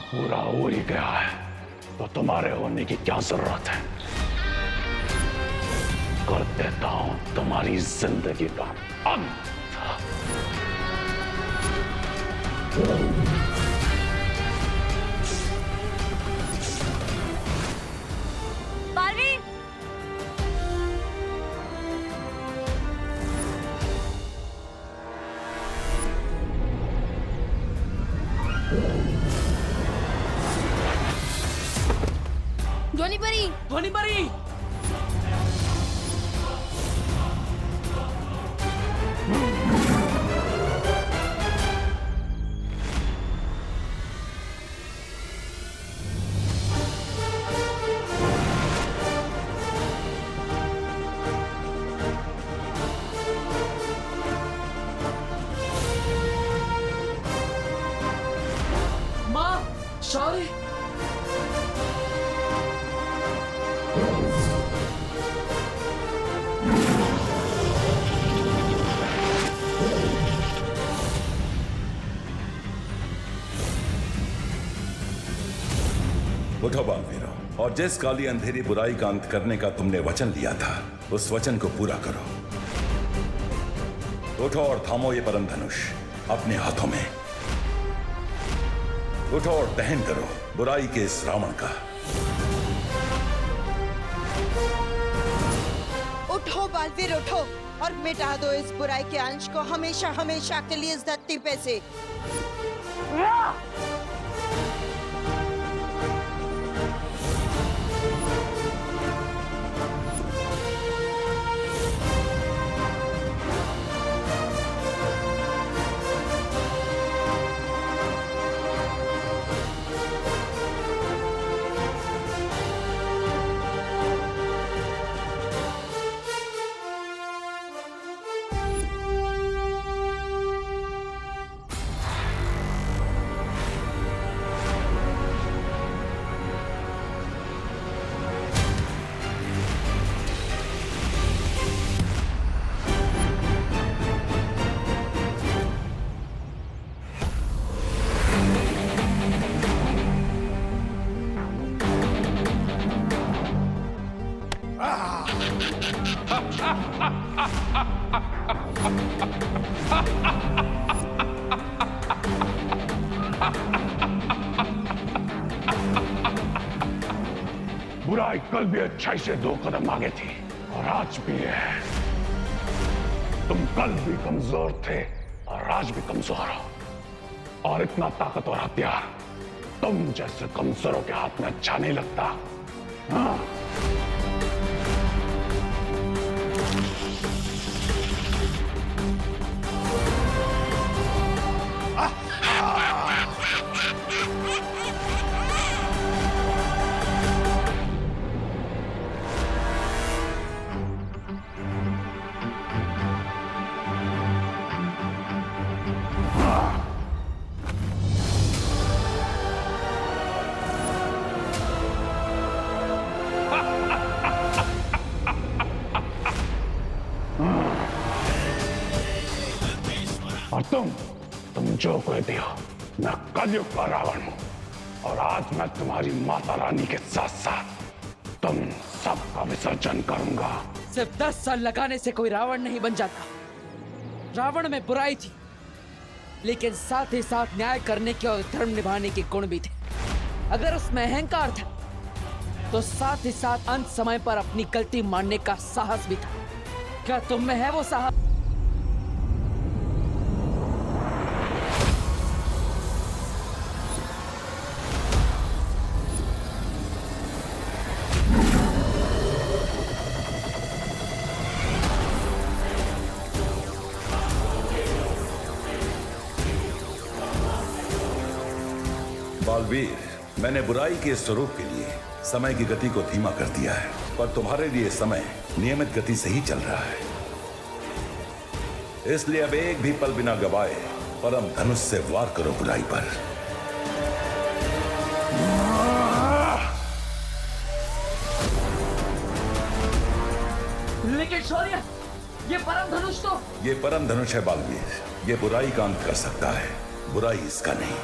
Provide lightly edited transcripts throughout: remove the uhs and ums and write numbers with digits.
पूरा हो ही गया है तो तुम्हारे होने की क्या जरूरत है। कर देता हूं तुम्हारी जिंदगी का अंत। बालवीर! ध्वनि परी! ध्वनि परी! माँ, शौर्य! उठो बालवीरों, और जिस काली अंधेरी बुराई का अंत करने का तुमने वचन लिया था उस वचन को पूरा करो। उठो और थामो ये परम धनुष अपने हाथों में। उठो और दहन करो बुराई के इस रावण का। उठो बालवीर उठो और मिटा दो इस बुराई के अंश को हमेशा हमेशा के लिए इस धरती पे से। बुराई कल भी अच्छाई से 2 कदम आगे थी और आज भी है। तुम कल भी कमजोर थे और आज भी कमजोर हो, और इतना ताकतवर हथियार तुम जैसे कमजोरों के हाथ में अच्छा नहीं लगता। हाँ? और तुम जो कह दियो, मैं कलयुग का रावण हूं और आज मैं तुम्हारी माता रानी के साथ साथ तुम सबका विसर्जन करूंगा। सिर्फ 10 साल लगाने से कोई रावण नहीं बन जाता। रावण में बुराई थी, लेकिन साथ ही साथ न्याय करने के और धर्म निभाने के गुण भी थे। अगर उसमें अहंकार था, तो साथ ही साथ अंत समय पर अपनी गलती मानने का साहस भी था। क्या तुम में है वो साहस? बालवीर, मैंने बुराई के स्वरूप के लिए समय की गति को धीमा कर दिया है, पर तुम्हारे लिए समय नियमित गति से ही चल रहा है। इसलिए अब एक भी पल बिना गवाए परम धनुष से वार करो बुराई पर। लेकिन शौर्य, ये परम धनुष तो... ये परम धनुष है बालवीर, ये बुराई का अंत कर सकता है, बुराई इसका नहीं।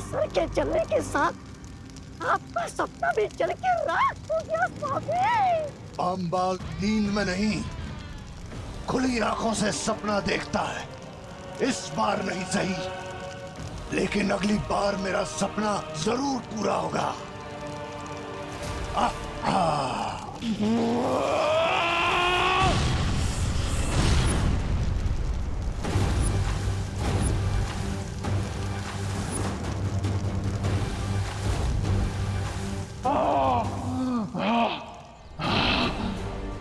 सर के चलने के साथ आपका सपना भी चल के राख हो गया स्वामी। अम्बाल नींद में नहीं, खुली आंखों से सपना देखता है। इस बार नहीं सही, लेकिन अगली बार मेरा सपना जरूर पूरा होगा।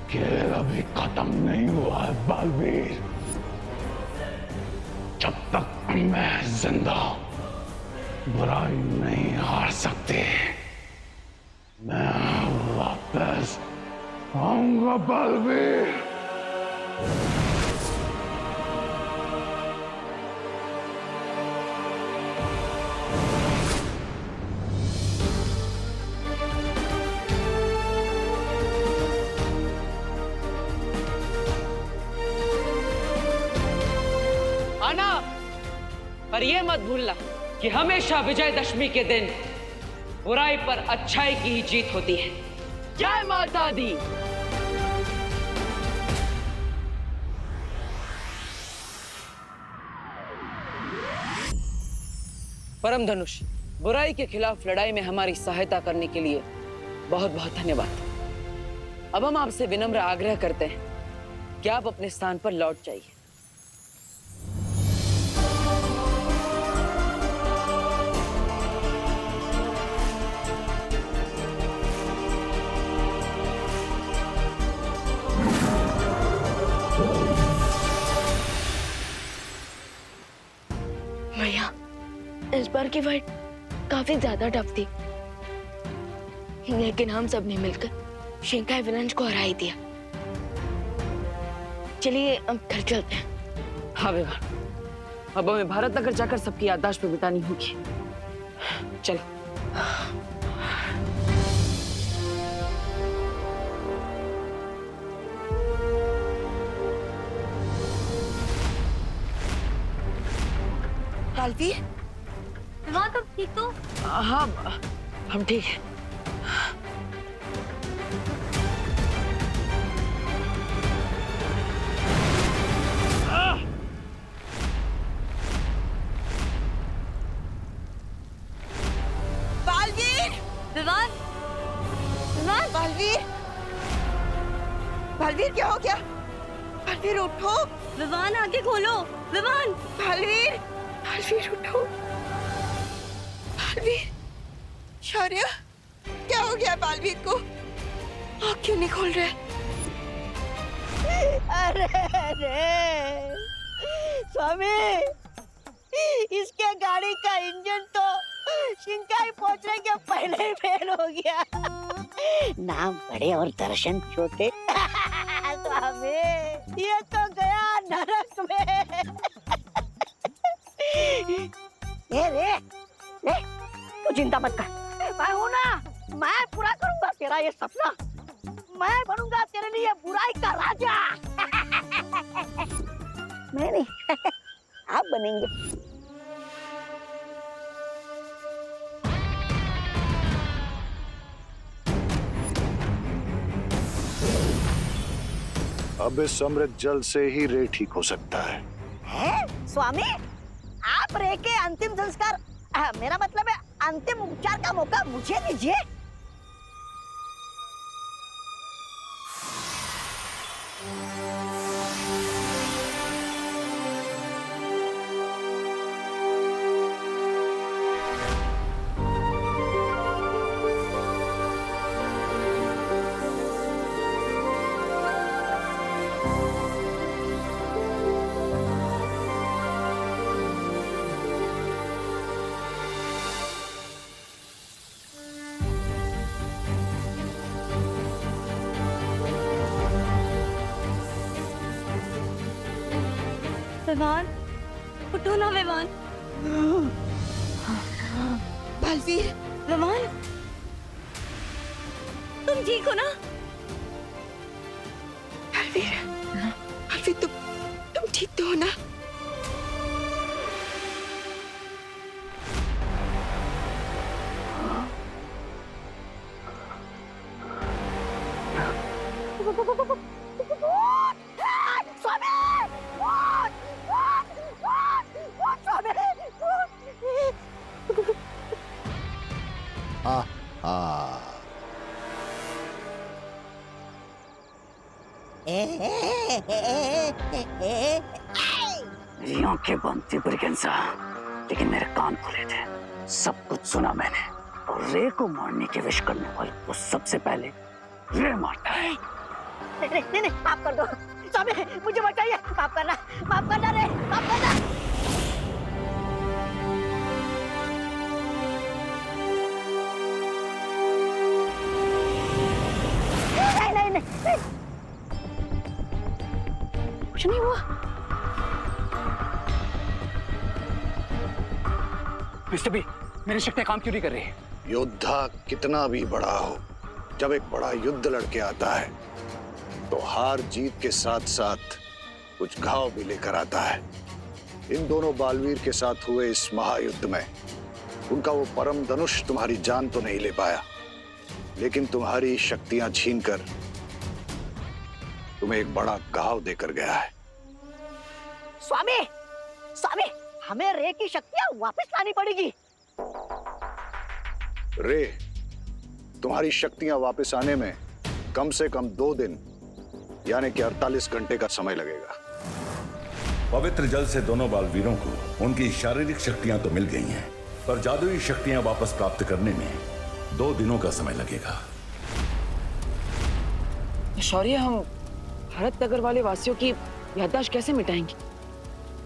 खेल अभी खत्म नहीं हुआ है बालवीर। जब तक मैं जिंदा हूं, बुराई नहीं हार सकती। मैं वापस आऊंगा बालवीर। आना, पर यह मत भूलना कि हमेशा विजयदशमी के दिन बुराई पर अच्छाई की ही जीत होती है। जय माता दी। परम धनुष, बुराई के खिलाफ लड़ाई में हमारी सहायता करने के लिए बहुत बहुत धन्यवाद। अब हम आपसे विनम्र आग्रह करते हैं कि आप अपने स्थान पर लौट जाइए। भैया, इस बार की फाइट काफी ज्यादा टफ थी, लेकिन हम सब ने मिलकर शिंकाई विलंज को हरा ही दिया। चलिए अब घर चलते हैं। हाँ विवान, अब हमें भारत नगर जाकर सबकी याददाश्त पे बितानी होगी। चलो। बालवीर, विवान तुम ठीक तो? हाँ, हम ठीक है। बालवीर, विवान, विवान, बालवीर, बालवीर क्या हो गया? बालवीर उठो। विवान आंखें खोलो। विवान, बालवीर, बालवीर उठो। बालवीर, शौर्य, क्या हो गया बालवीर को? आँख क्यों नहीं खोल रहे? अरे अरे स्वामी, इसके गाड़ी का इंजन तो शिंकाई पहुंचने के पहले ही फेल हो गया। नाम बड़े और दर्शन छोटे। स्वामी, ये तो गया नरक में। रे, तू चिंता मत कर, मैं हूं ना, मैं पूरा करूंगा तेरा ये सपना। मैं बनूंगा तेरे लिए बुराई का राजा। मैं नहीं, आप बनेंगे। अब इस अमृत जल से ही रे ठीक हो सकता है। स्वामी, आप रे के अंतिम संस्कार, मेरा मतलब है अंतिम उपचार का मौका मुझे दीजिए। विवान, उठो ना विवान। बालवीर, विवान, तुम ठीक हो ना? बालवीर, बालवीर, तुम ठीक तो हो ना? मेरी आंखें बंद थी ब्रिगेंसा, लेकिन मेरे कान खुले थे। सब कुछ सुना मैंने। और रे को मारने की विश करने वाले को सबसे पहले रे मारता है। नहीं, माफ कर दो स्वामी, मुझे बचाइए। माफ करना रे, माफ करना। नहीं, कुछ नहीं हुआ। मिस्टर बी, मेरी शक्तियां काम क्यों नहीं कर रही? योद्धा कितना भी बड़ा हो, जब एक बड़ा युद्ध लड़के आता है तो हार जीत के साथ साथ कुछ घाव भी लेकर आता है। इन दोनों बालवीर के साथ हुए इस महायुद्ध में उनका वो परम धनुष तुम्हारी जान तो नहीं ले पाया, लेकिन तुम्हारी शक्तियां छीनकर तुम्हें एक बड़ा घाव देकर गया है। स्वामी, हमें रे की शक्तियां वापस लानी पड़ेगी। रे, तुम्हारी शक्तियां वापस आने में कम से कम 2 दिन यानी कि 48 घंटे का समय लगेगा। पवित्र जल से दोनों बालवीरों को उनकी शारीरिक शक्तियां तो मिल गई हैं, पर जादुई शक्तियां वापस प्राप्त करने में 2 दिनों का समय लगेगा। शौर्य, हम भारत नगर वाले वासियों की याददाश्त कैसे मिटाएंगे?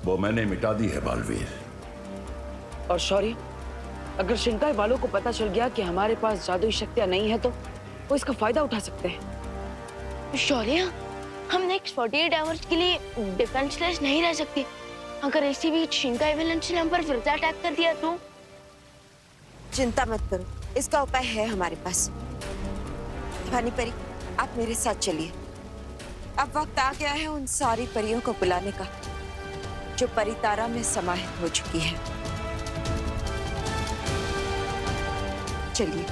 वो मैंने मिटा दी है बालवीर। और शौर्य, अगर शिंकाई वालों को पता चल गया कि हमारे पास जादुई शक्तियां नहीं है तो वो इसका फायदा उठा सकते हैं। शौर्य, हम नेक्स्ट 48 आवर्स के लिए डिफेंसलेस नहीं रह सकते। अगर इसी बीच शिंकाई विलेंस ने हम पर फिर से अटैक कर दिया तो? चिंता मत करो, इसका उपाय है हमारे पास। भानी परी, आप मेरे साथ चलिए। अब वक्त आ गया है उन सारी परियों को बुलाने का जो परितारा में समाहित हो चुकी है। चलिए।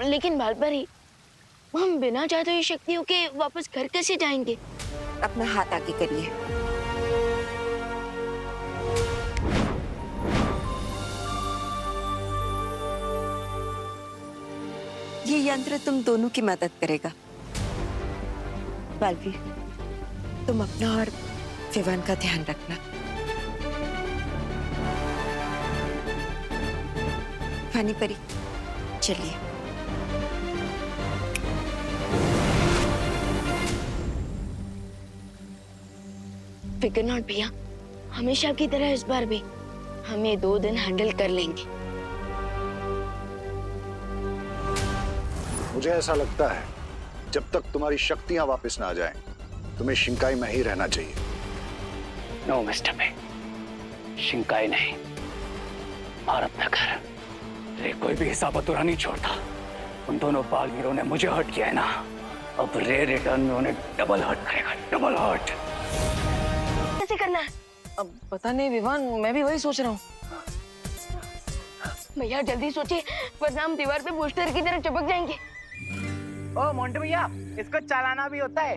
लेकिन बालपरी, हम बिना जादुई शक्तियों के वापस घर कैसे जाएंगे? अपना हाथ आगे करिए। ये यंत्र तुम दोनों की मदद करेगा। बालवीर, तुम अपना और विवान का ध्यान रखना। भानी परी, चलिए। फिकर नॉट भैया, हमेशा की तरह इस बार भी हमें 2 दिन हैंडल कर लेंगे। मुझे ऐसा लगता है जब तक तुम्हारी शक्तियां वापस ना आ जाएं, तुम्हें शिंकाई में ही रहना चाहिए। नो मिस्टर पे, शिंकाई नहीं, भारत नगर। रे कोई भी हिसाब अधूरा नहीं छोड़ता। उन दोनों बालवीरों ने मुझे हर्ट किया है ना, अब रे रिटर्न में उन्हें डबल हर्ट करेगा, डबल हर्ट। कैसे करना है? अब पता नहीं विवान, मैं भी वही सोच रहा हूँ। भैया जल्दी सोचिए, वरना हम दीवार पे पोस्टर की तरह चिपक जाएंगे। ओ मोंटे भैया, इसको चलाना भी होता है।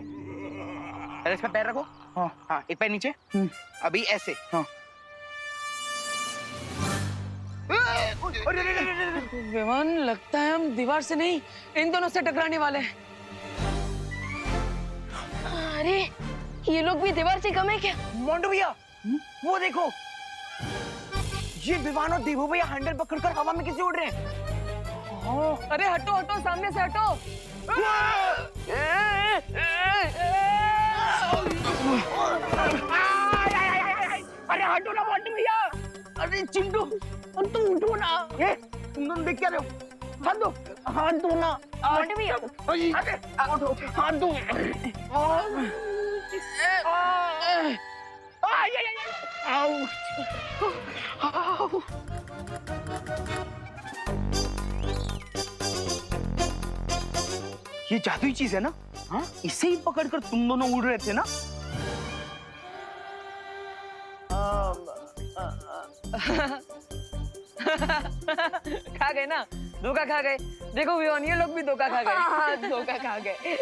अरे इस पे पैर रखो। हाँ हाँ, एक पैर नीचे। अभी ऐसे। हाँ। विवान, लगता है हम दीवार से नहीं, इन दोनों से टकराने वाले हैं। अरे, ये लोग भी दीवार से कम है क्या? मोंटे भैया, वो देखो, ये विवान और देवू भैया हैंडल पकड़कर हवा में कैसे उड़ रहे हैं। अरे हटो हटो, सामने से हटो। अरे हटो ना मोंटे भैया। अरे चिंटू, तुम उठो ना। ये तुम दोनों देख क्या रहे हो? हाथ दो, हाथ दो ना मोंटे भैया। अरे हाथ दो। ये जादुई चीज है ना? हाँ, इसे ही पकड़कर तुम दोनों उड़ रहे थे ना? खा गए ना, धोखा खा गए। देखो विवान, ये लोग भी धोखा खा गए। धोखा खा गए।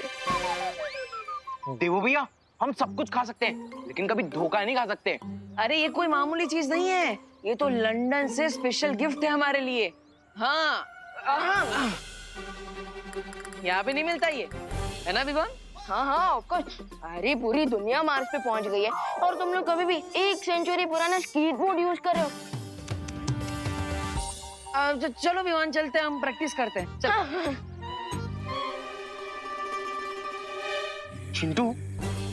देवो भैया, हम सब कुछ खा सकते हैं, लेकिन कभी धोखा नहीं खा सकते। अरे ये कोई मामूली चीज नहीं है, ये तो लंदन से स्पेशल गिफ्ट है हमारे लिए। हाँ, यहाँ पे नहीं मिलता ये, है ना विवान? हाँ हाँ, ऑफ कोर्स। अरे पूरी दुनिया मार्स पे पहुंच गई है और तुम लोग कभी भी 1 सेंचुरी पुराना स्कीट बोर्ड यूज कर रहे हो। चलो विवान, चलते हैं, हम प्रैक्टिस करते हैं। चल। चिंटू,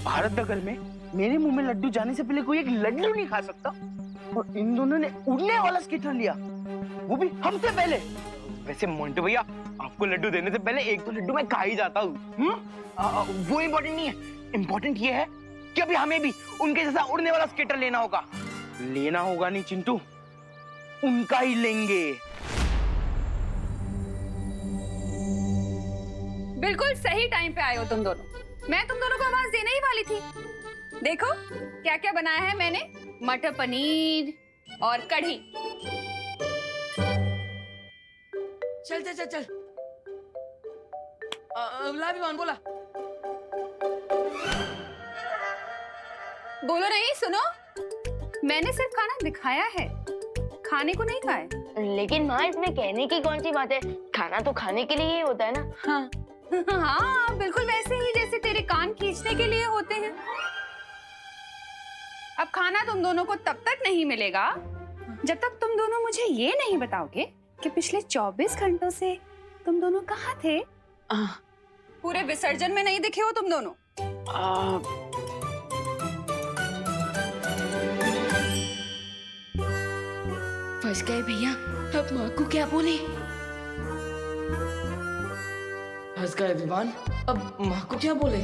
भारत नगर में मेरे मुंह में लड्डू जाने से पहले कोई एक लड्डू नहीं खा सकता, और इन दोनों ने उड़ने वाला स्कीटर लिया, वो भी हमसे पहले। वैसे मोंटे भैया, आपको लड्डू देने से पहले 1-2 लड्डू मैं खा ही जाता हूँ। वो इम्पोर्टेंट नहीं है, इम्पोर्टेंट ये है कि अभी हमें भी उनके जैसा उड़ने वाला स्केटर लेना होगा। लेना होगा नहीं चिंटू, उनका ही लेंगे। बिल्कुल सही टाइम पे आए हो तुम दोनों। मैं तुम दोनों को आवाज देने ही वाली थी। देखो क्या क्या बनाया है मैंने, मटर पनीर और कढ़ी। चल चल चल चल। ला विवान, बोला। बोलो नहीं, सुनो। मैंने सिर्फ खाना दिखाया है, खाने को नहीं खाए। लेकिन माँ इसमें कहने की कौन सी बात है, खाना तो खाने के लिए ही होता है ना। हाँ हाँ, बिल्कुल वैसे ही जैसे तेरे कान खींचने के लिए होते हैं। अब खाना तुम दोनों को तब तक नहीं मिलेगा जब तक तुम दोनों मुझे ये नहीं बताओगे कि पिछले 24 घंटों से तुम दोनों कहाँ थे। पूरे विसर्जन में नहीं दिखे हो तुम दोनों। फंस गए भैया, अब माँ को क्या बोले। फंस गए विवान, अब माँ को क्या बोले?